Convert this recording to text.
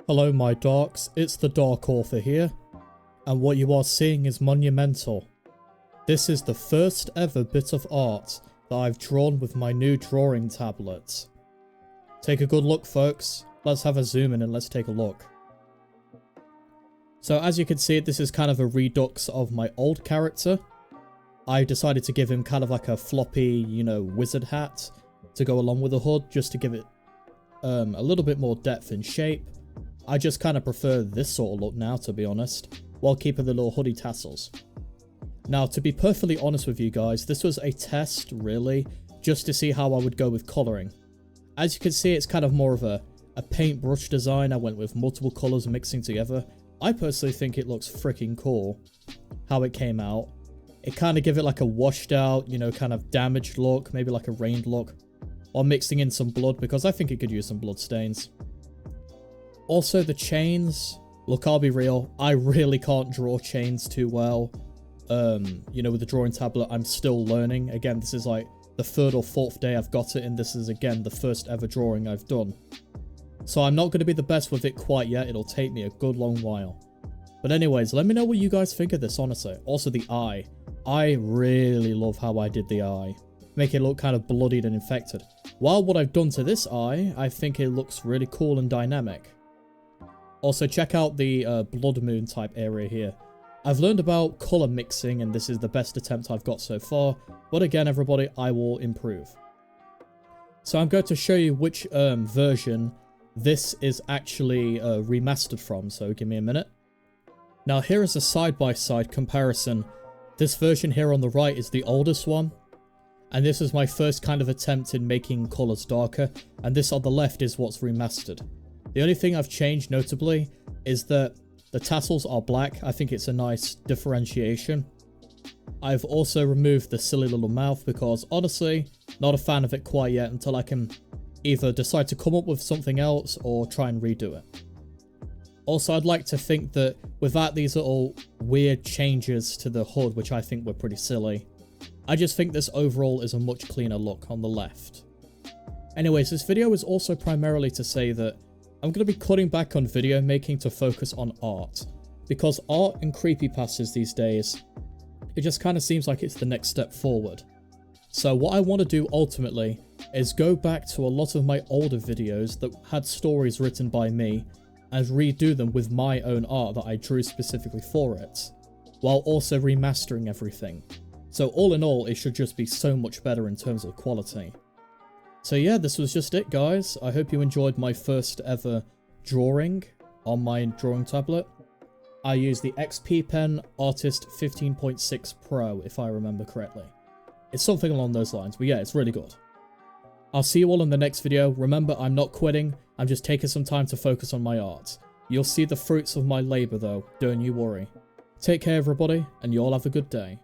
Hello my darks, it's the Dark Author here, and what you are seeing is monumental. This is the first ever bit of art that I've drawn with my new drawing tablet. Take a good look folks, let's have a zoom in and let's take a look. So as you can see, this is kind of a redux of my old character. I decided to give him kind of like a floppy, wizard hat to go along with the hood, just to give it a little bit more depth and shape. I just kind of prefer this sort of look now, to be honest, while keeping the little hoodie tassels. Now, to be perfectly honest with you guys, this was a test, really, just to see how I would go with colouring. As you can see, it's kind of more of a paintbrush design. I went with multiple colours mixing together. I personally think it looks freaking cool, how it came out. It kind of give it like a washed out, kind of damaged look, maybe like a rained look, or mixing in some blood, because I think it could use some blood stains. Also, the chains, look, I'll be real, I really can't draw chains too well. With the drawing tablet, I'm still learning. Again, this is like the third or fourth day I've got it, and this is, again, the first ever drawing I've done. So I'm not going to be the best with it quite yet. It'll take me a good long while. But anyways, let me know what you guys think of this, honestly. Also, the eye. I really love how I did the eye. Make it look kind of bloodied and infected. While what I've done to this eye, I think it looks really cool and dynamic. Also, check out the blood moon type area here. I've learned about colour mixing, and this is the best attempt I've got so far. But again, everybody, I will improve. So I'm going to show you which version this is actually remastered from, so give me a minute. Now, here is a side-by-side comparison. This version here on the right is the oldest one, and this is my first kind of attempt in making colours darker, and this on the left is what's remastered. The only thing I've changed notably is that the tassels are black. I think it's a nice differentiation. I've also removed the silly little mouth because, honestly, not a fan of it quite yet until I can either decide to come up with something else or try and redo it. Also, I'd like to think that without these little weird changes to the hood, which I think were pretty silly, I just think this overall is a much cleaner look on the left. Anyways, this video is also primarily to say that I'm going to be cutting back on video making to focus on art, because art and creepypastas these days, it just kind of seems like it's the next step forward. So what I want to do ultimately is go back to a lot of my older videos that had stories written by me and redo them with my own art that I drew specifically for it, while also remastering everything. So all in all, it should just be so much better in terms of quality. So yeah, this was just it, guys. I hope you enjoyed my first ever drawing on my drawing tablet. I used the XP Pen Artist 15.6 Pro, if I remember correctly. It's something along those lines, but yeah, it's really good. I'll see you all in the next video. Remember, I'm not quitting. I'm just taking some time to focus on my art. You'll see the fruits of my labour though, don't you worry. Take care everybody, and you all have a good day.